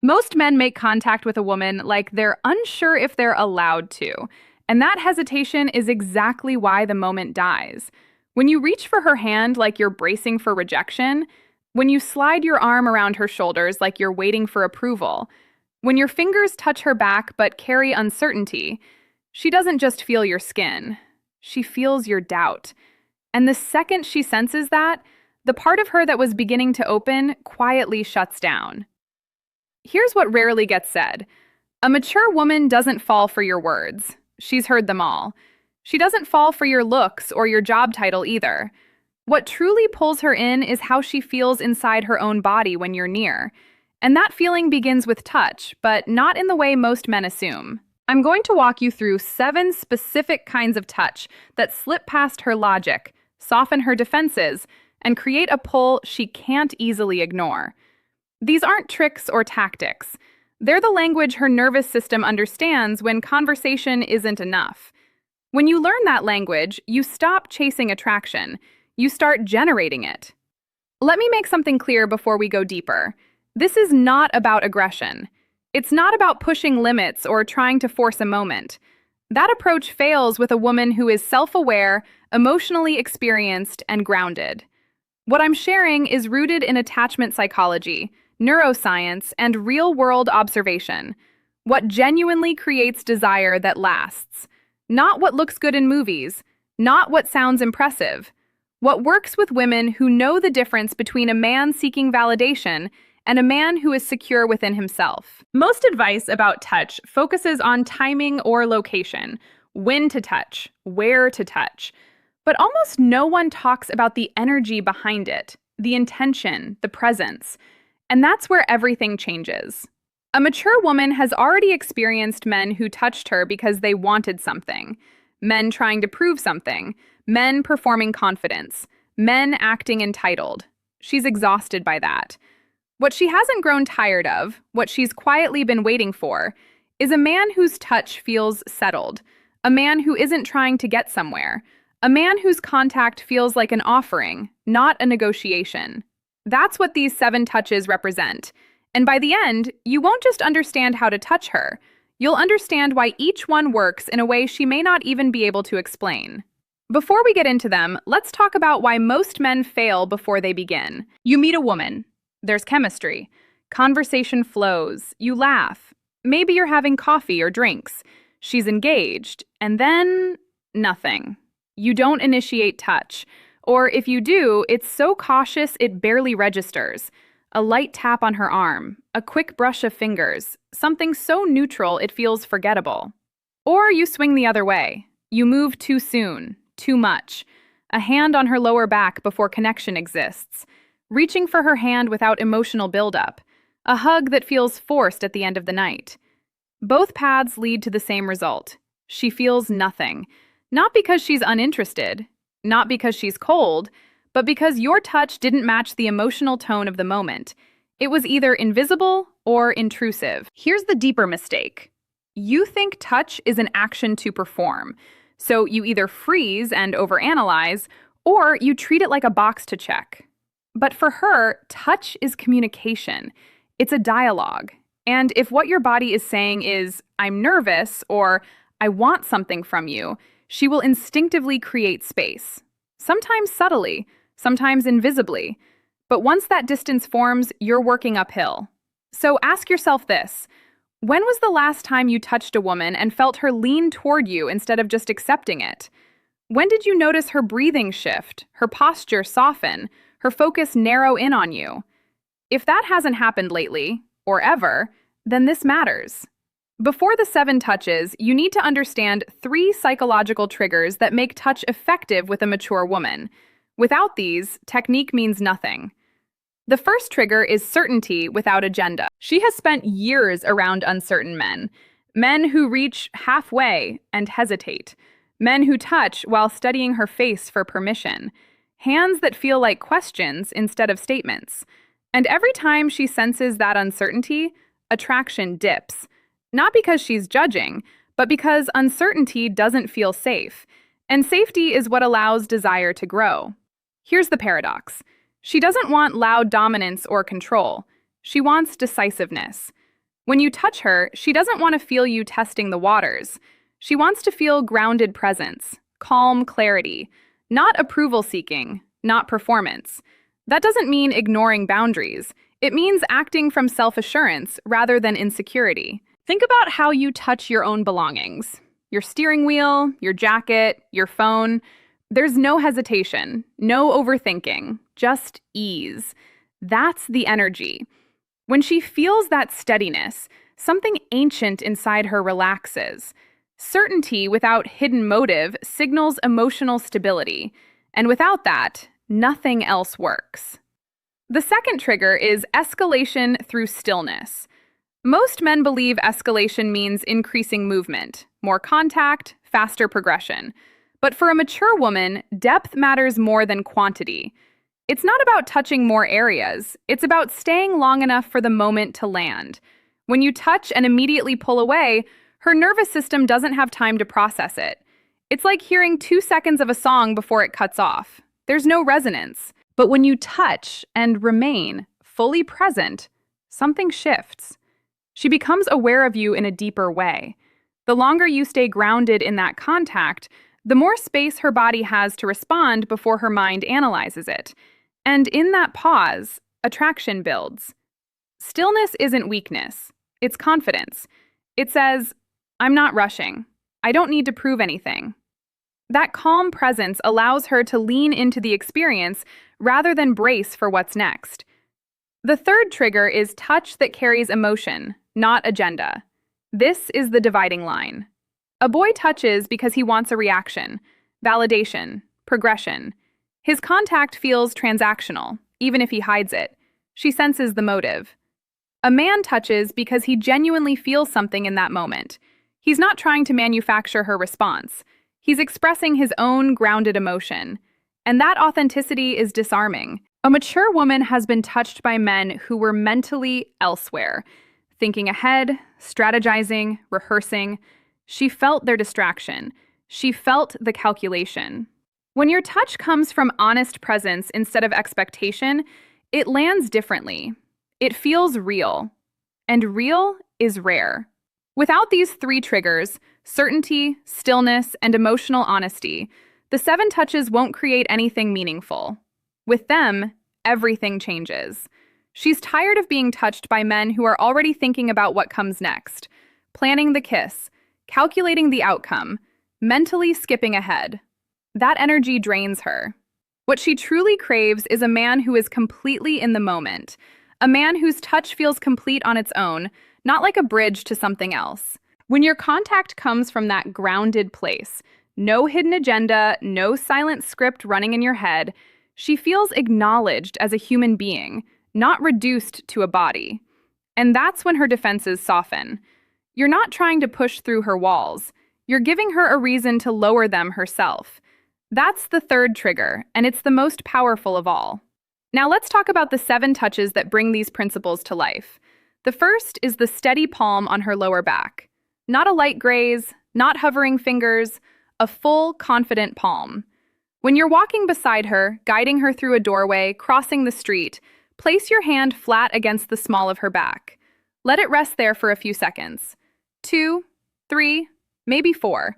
Most men make contact with a woman like they're unsure if they're allowed to, and that hesitation is exactly why the moment dies. When you reach for her hand like you're bracing for rejection, when you slide your arm around her shoulders like you're waiting for approval, when your fingers touch her back but carry uncertainty, she doesn't just feel your skin, she feels your doubt. And the second she senses that, the part of her that was beginning to open quietly shuts down. Here's what rarely gets said. A mature woman doesn't fall for your words. She's heard them all. She doesn't fall for your looks or your job title either. What truly pulls her in is how she feels inside her own body when you're near. And that feeling begins with touch, but not in the way most men assume. I'm going to walk you through 7 specific kinds of touch that slip past her logic, soften her defenses, and create a pull she can't easily ignore. These aren't tricks or tactics. They're the language her nervous system understands when conversation isn't enough. When you learn that language, you stop chasing attraction. You start generating it. Let me make something clear before we go deeper. This is not about aggression. It's not about pushing limits or trying to force a moment. That approach fails with a woman who is self-aware, emotionally experienced, and grounded. What I'm sharing is rooted in attachment psychology, neuroscience, and real-world observation. What genuinely creates desire that lasts. Not what looks good in movies, not what sounds impressive. What works with women who know the difference between a man seeking validation and a man who is secure within himself. Most advice about touch focuses on timing or location, when to touch, where to touch. But almost no one talks about the energy behind it, the intention, the presence. And that's where everything changes. A mature woman has already experienced men who touched her because they wanted something. Men trying to prove something. Men performing confidence. Men acting entitled. She's exhausted by that. What she hasn't grown tired of, what she's quietly been waiting for, is a man whose touch feels settled. A man who isn't trying to get somewhere. A man whose contact feels like an offering, not a negotiation. That's what these 7 touches represent. And by the end, you won't just understand how to touch her. You'll understand why each one works in a way she may not even be able to explain. Before we get into them, let's talk about why most men fail before they begin. You meet a woman. There's chemistry. Conversation flows. You laugh. Maybe you're having coffee or drinks. She's engaged. And then, nothing. You don't initiate touch. Or if you do, it's so cautious it barely registers. A light tap on her arm, a quick brush of fingers, something so neutral it feels forgettable. Or you swing the other way. You move too soon, too much. A hand on her lower back before connection exists. Reaching for her hand without emotional buildup. A hug that feels forced at the end of the night. Both paths lead to the same result. She feels nothing. Not because she's uninterested, not because she's cold, but because your touch didn't match the emotional tone of the moment. It was either invisible or intrusive. Here's the deeper mistake. You think touch is an action to perform, so you either freeze and overanalyze, or you treat it like a box to check. But for her, touch is communication. It's a dialogue. And if what your body is saying is, I'm nervous, or I want something from you, she will instinctively create space. Sometimes subtly, sometimes invisibly. But once that distance forms, you're working uphill. So ask yourself this. When was the last time you touched a woman and felt her lean toward you instead of just accepting it? When did you notice her breathing shift, her posture soften, her focus narrow in on you? If that hasn't happened lately, or ever, then this matters. Before the 7 touches, you need to understand 3 psychological triggers that make touch effective with a mature woman. Without these, technique means nothing. The first trigger is certainty without agenda. She has spent years around uncertain men. Men who reach halfway and hesitate. Men who touch while studying her face for permission. Hands that feel like questions instead of statements. And every time she senses that uncertainty, attraction dips. Not because she's judging, but because uncertainty doesn't feel safe. And safety is what allows desire to grow. Here's the paradox. She doesn't want loud dominance or control. She wants decisiveness. When you touch her, she doesn't want to feel you testing the waters. She wants to feel grounded presence, calm clarity, not approval seeking, not performance. That doesn't mean ignoring boundaries. It means acting from self-assurance rather than insecurity. Think about how you touch your own belongings. Your steering wheel, your jacket, your phone. There's no hesitation, no overthinking, just ease. That's the energy. When she feels that steadiness, something ancient inside her relaxes. Certainty without hidden motive signals emotional stability, and without that, nothing else works. The second trigger is escalation through stillness. Most men believe escalation means increasing movement, more contact, faster progression. But for a mature woman, depth matters more than quantity. It's not about touching more areas, it's about staying long enough for the moment to land. When you touch and immediately pull away, her nervous system doesn't have time to process it. It's like hearing 2 seconds of a song before it cuts off. There's no resonance. But when you touch and remain fully present, something shifts. She becomes aware of you in a deeper way. The longer you stay grounded in that contact, the more space her body has to respond before her mind analyzes it. And in that pause, attraction builds. Stillness isn't weakness, it's confidence. It says, I'm not rushing. I don't need to prove anything. That calm presence allows her to lean into the experience rather than brace for what's next. The third trigger is touch that carries emotion, not agenda. This is the dividing line. A boy touches because he wants a reaction, validation, progression. His contact feels transactional, even if he hides it. She senses the motive. A man touches because he genuinely feels something in that moment. He's not trying to manufacture her response. He's expressing his own grounded emotion. And that authenticity is disarming. A mature woman has been touched by men who were mentally elsewhere, thinking ahead, strategizing, rehearsing. She felt their distraction. She felt the calculation. When your touch comes from honest presence instead of expectation, it lands differently. It feels real. And real is rare. Without these three triggers, certainty, stillness, and emotional honesty, the 7 touches won't create anything meaningful. With them, everything changes. She's tired of being touched by men who are already thinking about what comes next, planning the kiss, calculating the outcome, mentally skipping ahead. That energy drains her. What she truly craves is a man who is completely in the moment, a man whose touch feels complete on its own, not like a bridge to something else. When your contact comes from that grounded place, no hidden agenda, no silent script running in your head, she feels acknowledged as a human being, not reduced to a body. And that's when her defenses soften. You're not trying to push through her walls. You're giving her a reason to lower them herself. That's the third trigger, and it's the most powerful of all. Now let's talk about the 7 touches that bring these principles to life. The first is the steady palm on her lower back. Not a light graze, not hovering fingers, a full, confident palm. When you're walking beside her, guiding her through a doorway, crossing the street, place your hand flat against the small of her back. Let it rest there for a few seconds. 2, 3, maybe 4.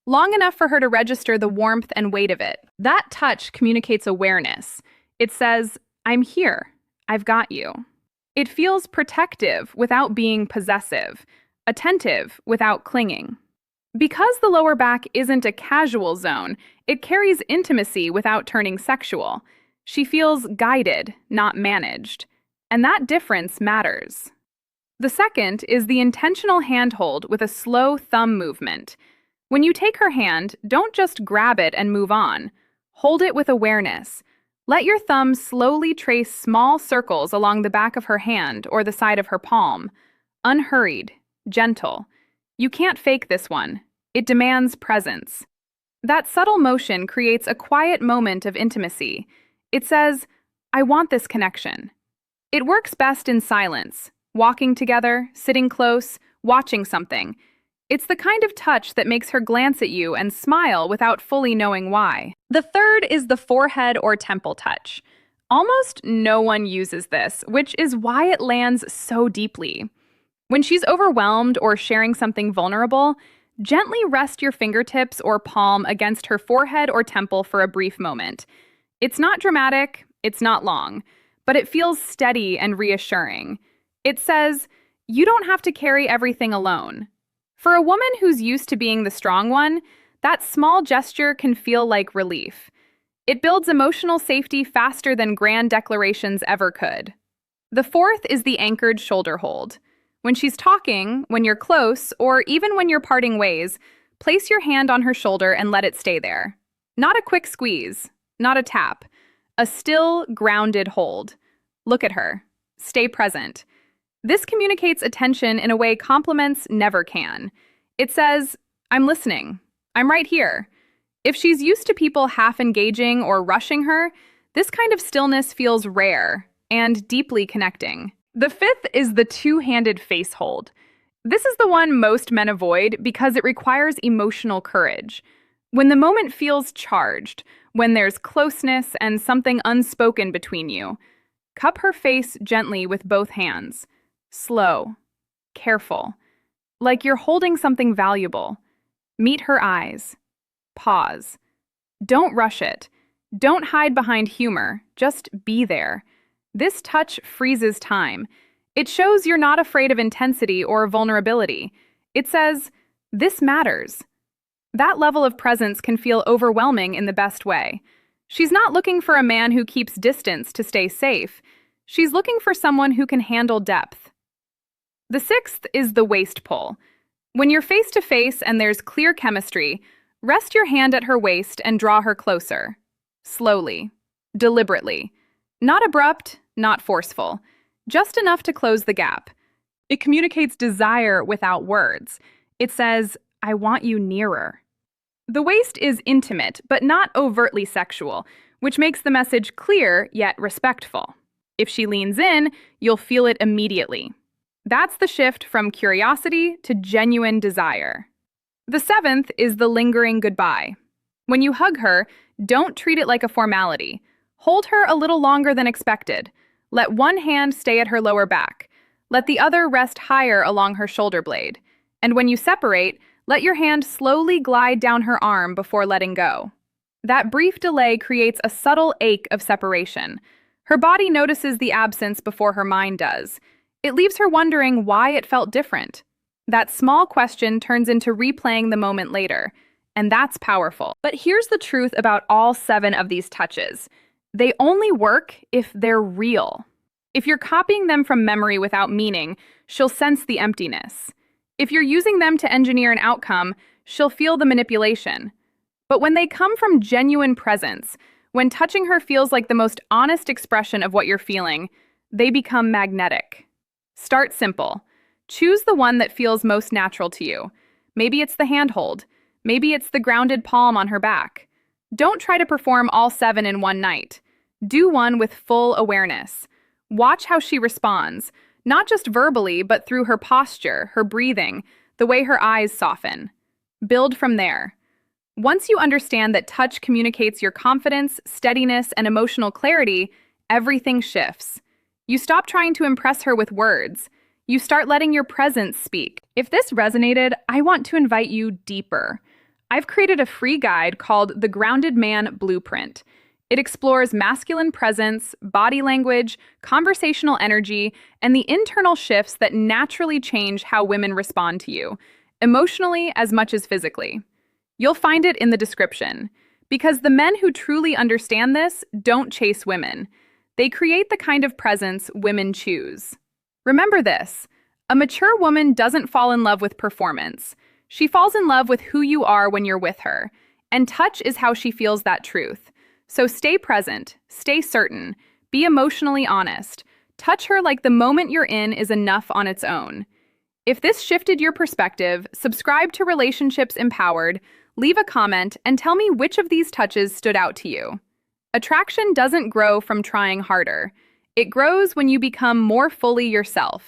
Long enough for her to register the warmth and weight of it. That touch communicates awareness. It says, I'm here. I've got you. It feels protective without being possessive, attentive without clinging. Because the lower back isn't a casual zone, it carries intimacy without turning sexual. She feels guided, not managed. And that difference matters. The second is the intentional handhold with a slow thumb movement. When you take her hand, don't just grab it and move on. Hold it with awareness. Let your thumb slowly trace small circles along the back of her hand or the side of her palm. Unhurried, gentle. You can't fake this one. It demands presence. That subtle motion creates a quiet moment of intimacy. It says, I want this connection. It works best in silence, walking together, sitting close, watching something. It's the kind of touch that makes her glance at you and smile without fully knowing why. The third is the forehead or temple touch. Almost no one uses this, which is why it lands so deeply. When she's overwhelmed or sharing something vulnerable, gently rest your fingertips or palm against her forehead or temple for a brief moment. It's not dramatic, it's not long, but it feels steady and reassuring. It says, you don't have to carry everything alone. For a woman who's used to being the strong one, that small gesture can feel like relief. It builds emotional safety faster than grand declarations ever could. The fourth is the anchored shoulder hold. When she's talking, when you're close, or even when you're parting ways, place your hand on her shoulder and let it stay there. Not a quick squeeze, not a tap. A still, grounded hold. Look at her. Stay present. This communicates attention in a way compliments never can. It says, I'm listening. I'm right here. If she's used to people half engaging or rushing her, this kind of stillness feels rare and deeply connecting. The fifth is the two-handed face hold. This is the one most men avoid because it requires emotional courage. When the moment feels charged, when there's closeness and something unspoken between you, cup her face gently with both hands. Slow, careful, like you're holding something valuable. Meet her eyes. Pause. Don't rush it. Don't hide behind humor. Just be there. This touch freezes time. It shows you're not afraid of intensity or vulnerability. It says, this matters. That level of presence can feel overwhelming in the best way. She's not looking for a man who keeps distance to stay safe. She's looking for someone who can handle depth. The sixth is the waist pull. When you're face to face and there's clear chemistry, rest your hand at her waist and draw her closer. Slowly, deliberately. Not abrupt, not forceful. Just enough to close the gap. It communicates desire without words. It says, I want you nearer. The waist is intimate, but not overtly sexual, which makes the message clear yet respectful. If she leans in, you'll feel it immediately. That's the shift from curiosity to genuine desire. The seventh is the lingering goodbye. When you hug her, don't treat it like a formality. Hold her a little longer than expected. Let one hand stay at her lower back. Let the other rest higher along her shoulder blade. And when you separate, let your hand slowly glide down her arm before letting go. That brief delay creates a subtle ache of separation. Her body notices the absence before her mind does. It leaves her wondering why it felt different. That small question turns into replaying the moment later, and that's powerful. But here's the truth about all 7 of these touches. They only work if they're real. If you're copying them from memory without meaning, she'll sense the emptiness. If you're using them to engineer an outcome, she'll feel the manipulation. But when they come from genuine presence, when touching her feels like the most honest expression of what you're feeling, they become magnetic. Start simple. Choose the one that feels most natural to you. Maybe it's the handhold. Maybe it's the grounded palm on her back. Don't try to perform all 7 in one night. Do one with full awareness. Watch how she responds, not just verbally, but through her posture, her breathing, the way her eyes soften. Build from there. Once you understand that touch communicates your confidence, steadiness, and emotional clarity, everything shifts. You stop trying to impress her with words. You start letting your presence speak. If this resonated, I want to invite you deeper. I've created a free guide called The Grounded Man Blueprint. It explores masculine presence, body language, conversational energy, and the internal shifts that naturally change how women respond to you, emotionally as much as physically. You'll find it in the description. Because the men who truly understand this don't chase women. They create the kind of presence women choose. Remember this, a mature woman doesn't fall in love with performance. She falls in love with who you are when you're with her, and touch is how she feels that truth. So stay present, stay certain, be emotionally honest. Touch her like the moment you're in is enough on its own. If this shifted your perspective, subscribe to Relationships Empowered, leave a comment, and tell me which of these touches stood out to you. Attraction doesn't grow from trying harder. It grows when you become more fully yourself.